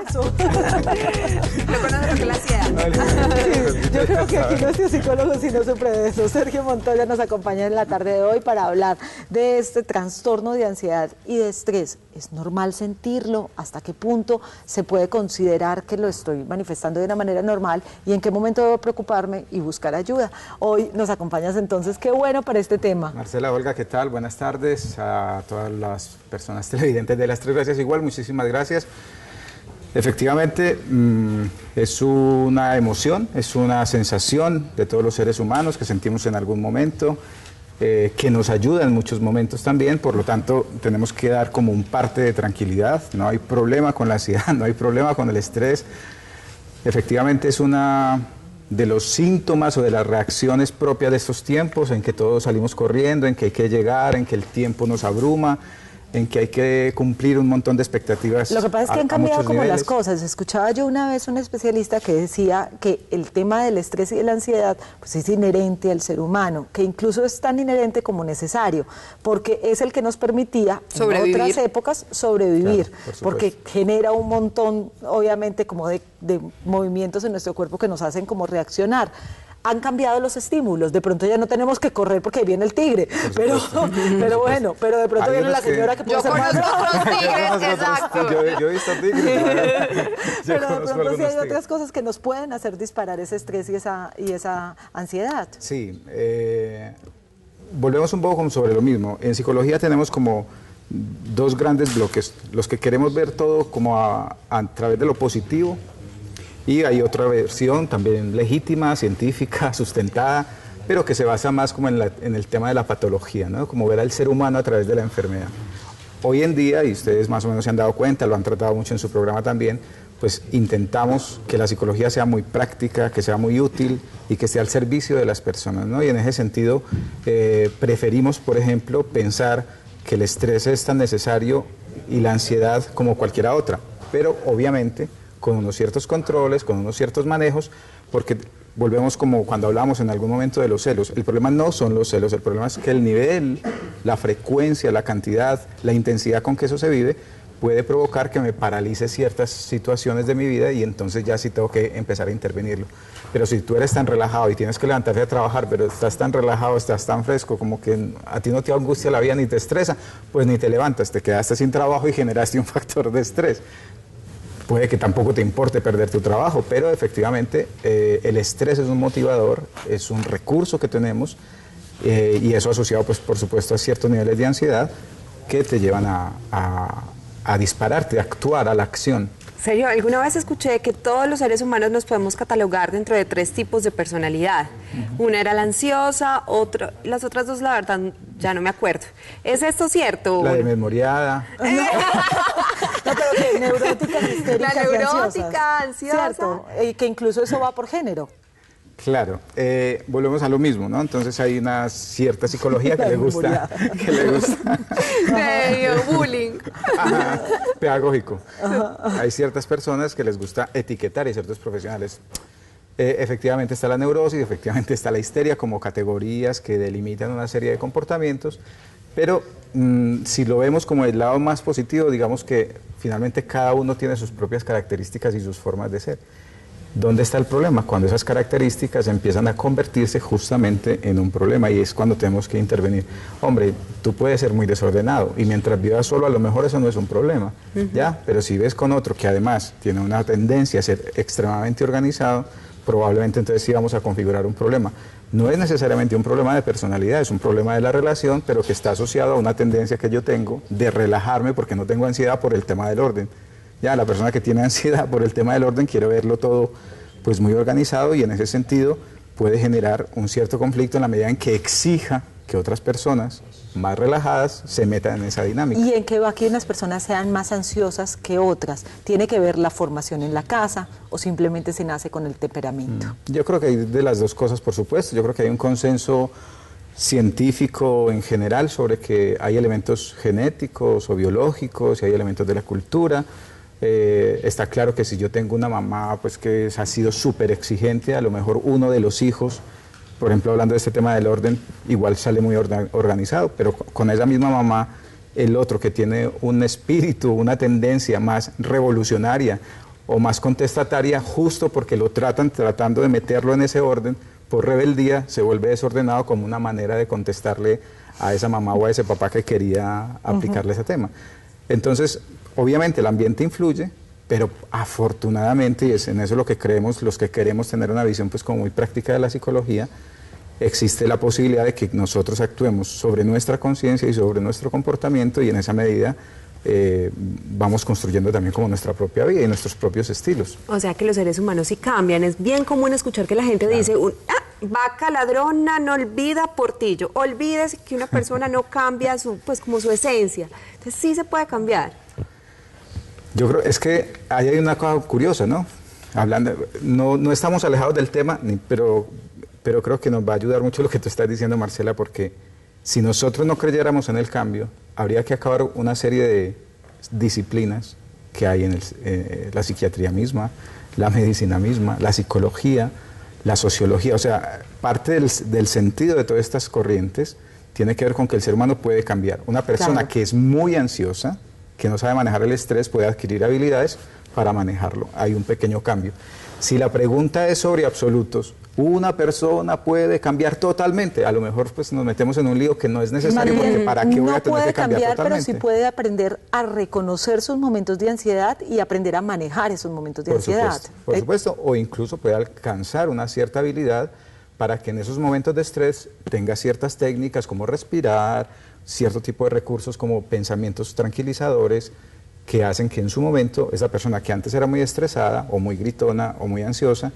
eso. ¿Lo conoce lo que la hacía? Yo creo que aquí no es psicólogo, sino sufre de eso. Sergio Montoya nos acompaña en la tarde de hoy para hablar de este trastorno de ansiedad y de estrés. ¿Es normal sentirlo? ¿Hasta qué punto se puede considerar que lo estoy manifestando de una manera normal? ¿Y en qué momento debo preocuparme y buscar ayuda? Hoy nos acompañas entonces, qué bueno para este tema. Marcela, Olga, ¿qué tal? Buenas tardes a todas las personas televidentes de Las Tres Gracias. Igual, muchísimas gracias. Efectivamente, es una emoción, es una sensación de todos los seres humanos que sentimos en algún momento, que nos ayuda en muchos momentos también, por lo tanto tenemos que dar como un parte de tranquilidad. No hay problema con la ansiedad, no hay problema con el estrés. Efectivamente es una de los síntomas o de las reacciones propias de estos tiempos en que todos salimos corriendo, en que hay que llegar, en que el tiempo nos abruma, en que hay que cumplir un montón de expectativas. Lo que pasa es que han cambiado como niveles. las cosas. Escuchaba yo una vez un especialista que decía que el tema del estrés y de la ansiedad pues es inherente al ser humano, que incluso es tan inherente como necesario, porque es el que nos permitía en otras épocas sobrevivir, claro, porque genera un montón, obviamente, como de movimientos en nuestro cuerpo que nos hacen como reaccionar. Han cambiado los estímulos, de pronto ya no tenemos que correr porque ahí viene el tigre, pero bueno, pero de pronto viene la señora que puede ser más brava. Yo he visto tigres. Pero de pronto sí hay otras cosas que nos pueden hacer disparar ese estrés y esa ansiedad. Sí, volvemos un poco sobre lo mismo. En psicología tenemos como dos grandes bloques, los que queremos ver todo como a través de lo positivo, y hay otra versión también legítima, científica, sustentada, pero que se basa más como en el tema de la patología, ¿no? Como ver al ser humano a través de la enfermedad. Hoy en día, y ustedes más o menos se han dado cuenta, lo han tratado mucho en su programa también, pues intentamos que la psicología sea muy práctica, que sea muy útil y que esté al servicio de las personas, ¿no? Y en ese sentido preferimos, por ejemplo, pensar que el estrés es tan necesario y la ansiedad como cualquiera otra, pero obviamente con unos ciertos controles, con unos ciertos manejos, porque volvemos como cuando hablamos en algún momento de los celos. El problema no son los celos, el problema es que el nivel, la frecuencia, la cantidad, la intensidad con que eso se vive puede provocar que me paralice ciertas situaciones de mi vida y entonces ya sí tengo que empezar a intervenirlo. Pero si tú eres tan relajado y tienes que levantarte a trabajar, pero estás tan relajado, estás tan fresco, como que a ti no te angustia la vida ni te estresa, pues ni te levantas, te quedaste sin trabajo y generaste un factor de estrés. Puede que tampoco te importe perder tu trabajo, pero efectivamente el estrés es un motivador, es un recurso que tenemos y eso asociado, pues, por supuesto, a ciertos niveles de ansiedad que te llevan a dispararte, a actuar, a la acción. Sergio, alguna vez escuché que todos los seres humanos nos podemos catalogar dentro de 3 tipos de personalidad. Una era la ansiosa, las otras 2, la verdad, ya no me acuerdo. ¿Es esto cierto? La desmemoriada. No, pero que neurótica, histérica, la neurótica, ansiosa. Cierto, y que incluso eso va por género. Claro, volvemos a lo mismo, ¿no? Entonces hay una cierta psicología que le gusta, medio bullying. Ajá, pedagógico. Ajá. Hay ciertas personas que les gusta etiquetar y ciertos profesionales. Efectivamente está la neurosis, efectivamente está la histeria como categorías que delimitan una serie de comportamientos, pero si lo vemos como el lado más positivo, digamos que finalmente cada uno tiene sus propias características y sus formas de ser. ¿Dónde está el problema? Cuando esas características empiezan a convertirse justamente en un problema y es cuando tenemos que intervenir. Hombre, tú puedes ser muy desordenado y mientras vivas solo a lo mejor eso no es un problema, ¿ya? Pero si ves con otro que además tiene una tendencia a ser extremadamente organizado, probablemente entonces sí vamos a configurar un problema. No es necesariamente un problema de personalidad, es un problema de la relación, pero que está asociado a una tendencia que yo tengo de relajarme porque no tengo ansiedad por el tema del orden. Ya, la persona que tiene ansiedad por el tema del orden quiere verlo todo pues muy organizado y en ese sentido puede generar un cierto conflicto en la medida en que exija que otras personas más relajadas se metan en esa dinámica. ¿Y en qué va que unas personas sean más ansiosas que otras? ¿Tiene que ver la formación en la casa o simplemente se nace con el temperamento? Yo creo que hay de las dos cosas, por supuesto. Yo creo que hay un consenso científico en general sobre que hay elementos genéticos o biológicos y hay elementos de la cultura. Está claro que si yo tengo una mamá pues que ha sido súper exigente, a lo mejor uno de los hijos, por ejemplo hablando de este tema del orden, igual sale muy organizado, pero con esa misma mamá, el otro que tiene un espíritu, una tendencia más revolucionaria o más contestataria, justo porque lo tratando de meterlo en ese orden, por rebeldía, se vuelve desordenado como una manera de contestarle a esa mamá o a ese papá que quería aplicarle ese tema. Entonces, obviamente el ambiente influye, pero afortunadamente, y es en eso lo que creemos, los que queremos tener una visión pues como muy práctica de la psicología, existe la posibilidad de que nosotros actuemos sobre nuestra conciencia y sobre nuestro comportamiento, y en esa medida vamos construyendo también como nuestra propia vida y nuestros propios estilos. O sea que los seres humanos sí cambian. Es bien común escuchar que la gente dice, vaca ladrona no olvida portillo. Olvídese que una persona no cambia pues como su esencia. Entonces sí se puede cambiar. Yo creo, es que ahí hay una cosa curiosa, ¿no? Hablando, no estamos alejados del tema, pero creo que nos va a ayudar mucho lo que tú estás diciendo, Marcela, porque si nosotros no creyéramos en el cambio, habría que acabar una serie de disciplinas que hay en la psiquiatría misma, la medicina misma, la psicología, la sociología. O sea, parte del sentido de todas estas corrientes tiene que ver con que el ser humano puede cambiar. Una persona que es muy ansiosa, que no sabe manejar el estrés, puede adquirir habilidades para manejarlo. Hay un pequeño cambio. Si la pregunta es sobre absolutos, una persona puede cambiar totalmente. A lo mejor pues nos metemos en un lío que no es necesario, porque ¿para qué voy a tener que cambiar totalmente? Pero sí puede aprender a reconocer sus momentos de ansiedad y aprender a manejar esos momentos de ansiedad. Por supuesto, o incluso puede alcanzar una cierta habilidad para que en esos momentos de estrés tenga ciertas técnicas como respirar, cierto tipo de recursos como pensamientos tranquilizadores, que hacen que en su momento esa persona que antes era muy estresada o muy gritona o muy ansiosa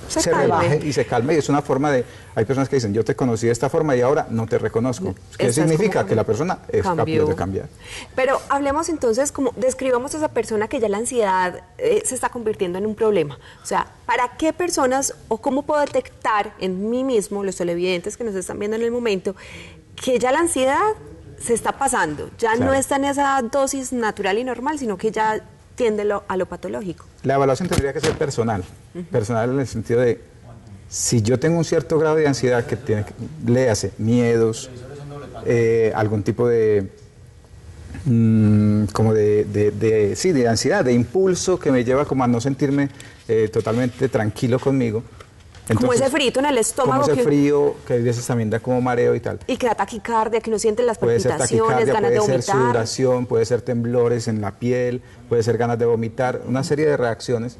se relaje y se calme. Y es una forma de, hay personas que dicen, yo te conocí de esta forma y ahora no te reconozco. ¿Qué significa? Que la persona es capaz de cambiar. Pero hablemos entonces, como describamos a esa persona que ya la ansiedad se está convirtiendo en un problema. O sea, ¿para qué personas o cómo puedo detectar en mí mismo, los televidentes que nos están viendo en el momento, que ya la ansiedad se está pasando, ya no está en esa dosis natural y normal, sino que ya tiende a lo patológico? La evaluación tendría que ser personal, personal en el sentido de, si yo tengo un cierto grado de ansiedad que tiene, léase, miedos, algún tipo de, como de ansiedad, de impulso que me lleva como a no sentirme totalmente tranquilo conmigo. Entonces, como ese frito en el estómago. Como ese frío que a veces también da como mareo y tal. Y que da taquicardia, que no sienten las puede palpitaciones, ganas de vomitar. Puede ser sudoración, puede ser temblores en la piel, puede ser ganas de vomitar, una serie de reacciones.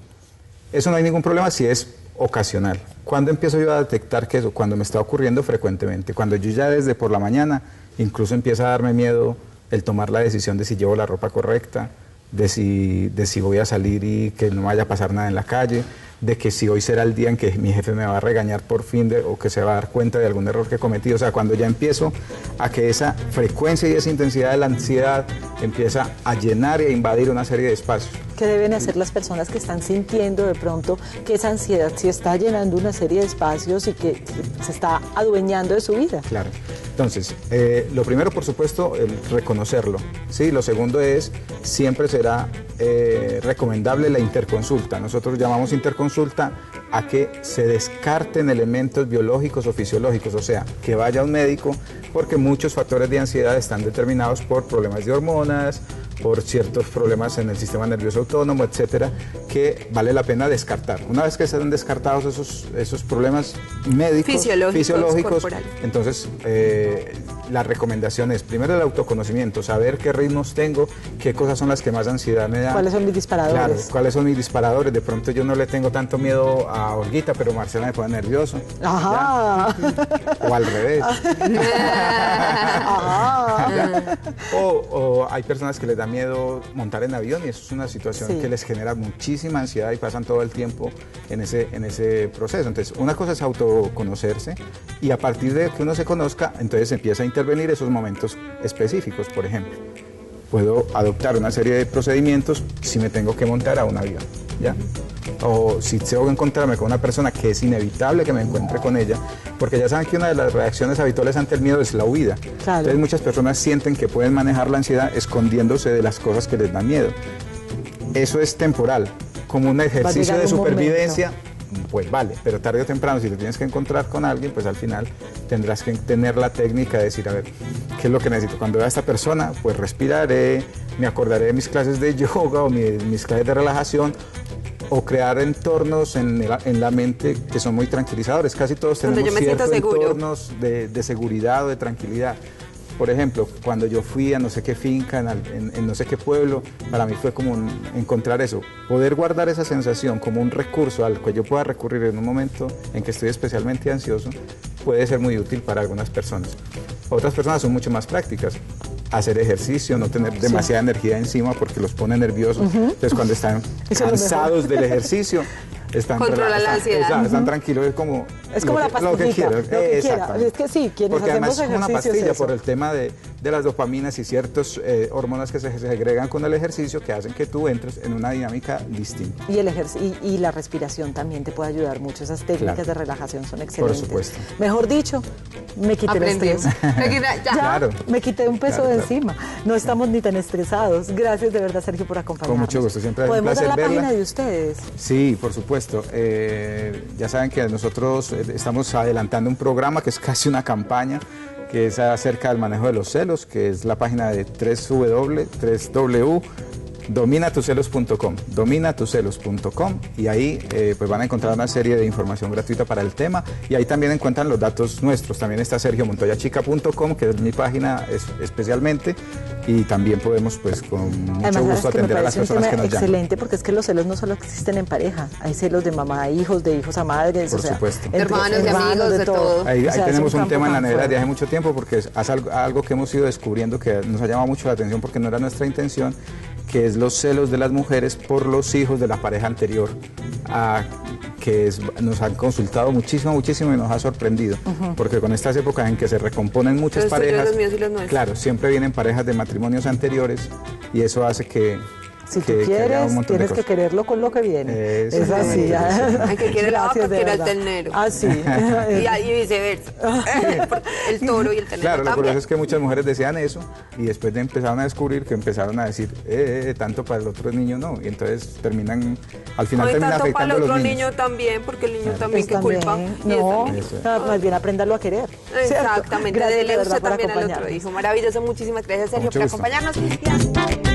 Eso no hay ningún problema si es ocasional. ¿Cuándo empiezo yo a detectar que eso? Cuando me está ocurriendo frecuentemente. Cuando yo ya desde por la mañana incluso empieza a darme miedo el tomar la decisión de si llevo la ropa correcta, de si voy a salir y que no vaya a pasar nada en la calle, de que si hoy será el día en que mi jefe me va a regañar por fin o que se va a dar cuenta de algún error que he cometido. O sea, cuando ya empiezo a que esa frecuencia y esa intensidad de la ansiedad empieza a llenar y a invadir una serie de espacios. ¿Qué deben hacer las personas que están sintiendo de pronto que esa ansiedad sí está llenando una serie de espacios y que se está adueñando de su vida? Claro. Entonces, lo primero, por supuesto, el reconocerlo, ¿sí? Lo segundo es, siempre será recomendable la interconsulta. Nosotros llamamos interconsulta a que se descarten elementos biológicos o fisiológicos, o sea, que vaya un médico, porque muchos factores de ansiedad están determinados por problemas de hormonas, por ciertos problemas en el sistema nervioso autónomo, etcétera, que vale la pena descartar. Una vez que estén descartados esos problemas médicos, fisiológicos, entonces la recomendación es primero el autoconocimiento, saber qué ritmos tengo, qué cosas son las que más ansiedad me dan. ¿Cuáles son mis disparadores? Claro, cuáles son mis disparadores. De pronto yo no le tengo tanto miedo a Olguita, pero Marcela me pone nervioso. Ajá. O al revés. Ajá. O hay personas que les da miedo montar en avión y eso es una situación que les genera muchísima ansiedad y pasan todo el tiempo en ese proceso. Entonces, una cosa es autoconocerse y a partir de que uno se conozca, entonces empieza a intervenir esos momentos específicos. Por ejemplo, puedo adoptar una serie de procedimientos si me tengo que montar a un avión, ¿ya? O si tengo que encontrarme con una persona que es inevitable que me encuentre con ella, porque ya saben que una de las reacciones habituales ante el miedo es la huida. Claro. Entonces muchas personas sienten que pueden manejar la ansiedad escondiéndose de las cosas que les dan miedo. Eso es temporal, como un ejercicio de supervivencia, pues vale, pero tarde o temprano si te tienes que encontrar con alguien, pues al final tendrás que tener la técnica de decir, a ver, ¿qué es lo que necesito? Cuando vea a esta persona, pues respiraré, me acordaré de mis clases de yoga o mis clases de relajación, o crear entornos en la mente que son muy tranquilizadores. Casi todos Donde tenemos yo me siento ciertos seguro. entornos de seguridad o de tranquilidad. Por ejemplo, cuando yo fui a no sé qué finca, en no sé qué pueblo, para mí fue como encontrar eso, poder guardar esa sensación como un recurso al que yo pueda recurrir en un momento en que estoy especialmente ansioso, puede ser muy útil para algunas personas. Otras personas son mucho más prácticas. Hacer ejercicio, no tener demasiada energía encima porque los pone nerviosos. Entonces, cuando están Eso es lo cansados del ejercicio, están Controla la ansiedad. Están tranquilos, es como la lo que pastillita, quiera. lo que quiera. Exactamente. Es que sí, quienes porque hacemos además es como una ejercicio es pastilla eso. por el tema de las dopaminas y ciertas hormonas que se segregan con el ejercicio que hacen que tú entres en una dinámica distinta. Y, y la respiración también te puede ayudar mucho. Esas técnicas Claro. de relajación son excelentes. supuesto. Mejor dicho, me quité el Aprendí. estrés. Ya. Claro. Me quité un peso Claro, de claro. encima. No estamos ni tan estresados. Gracias de verdad, Sergio, por acompañarnos. Con mucho gusto, siempre es un ¿Podemos dar la placer verla. página de ustedes? Sí, por supuesto. Ya saben que nosotros estamos adelantando un programa que es casi una campaña, que es acerca del manejo de los celos, que es la página de dominatucelos.com, y ahí pues van a encontrar una serie de información gratuita para el tema, y ahí también encuentran los datos nuestros. También está sergiomontoyachica.com, que es mi página especialmente, y también podemos pues con mucho Además, gusto sabes que me atender a las parece un personas tema que nos llaman. excelente, porque es que los celos no solo existen en pareja, hay celos de mamá a hijos, de hijos a madres, Por o sea, supuesto. entre Hermanos, de amigos, de todo. Ahí, O sea, es tenemos un campo tema en la tan nevera fuerte. de hace mucho tiempo, porque es algo que hemos ido descubriendo que nos ha llamado mucho la atención porque no era nuestra intención, que es los celos de las mujeres por los hijos de la pareja anterior, nos han consultado muchísimo y nos ha sorprendido, porque con estas épocas en que se recomponen muchas Los tuyos, parejas, los míos y los nuestros. claro, siempre vienen parejas de matrimonios anteriores, y eso hace que Si tú que haya un quieres, montón de tienes que cosas. quererlo con lo que viene. Eso Es así. es. Hay que quiere la vaca, Gracias, de quiere el verdad. ternero. Ah, sí. Y viceversa. El toro y el ternero Claro, lo también. curioso es que muchas mujeres decían eso y después empezaron a descubrir que empezaron a decir, tanto para el otro niño no, y entonces al final No, y termina tanto para afectando a el los también, niños. niño también, porque el niño también, Pues qué culpa. también, Y él no, también. Eso es. más bien apréndalo a querer. ¿cierto? Exactamente, Gracias de dele verdad usted por también al otro acompañarnos. hijo. Maravilloso, muchísimas gracias, Sergio, mucho por gusto. acompañarnos. Y hasta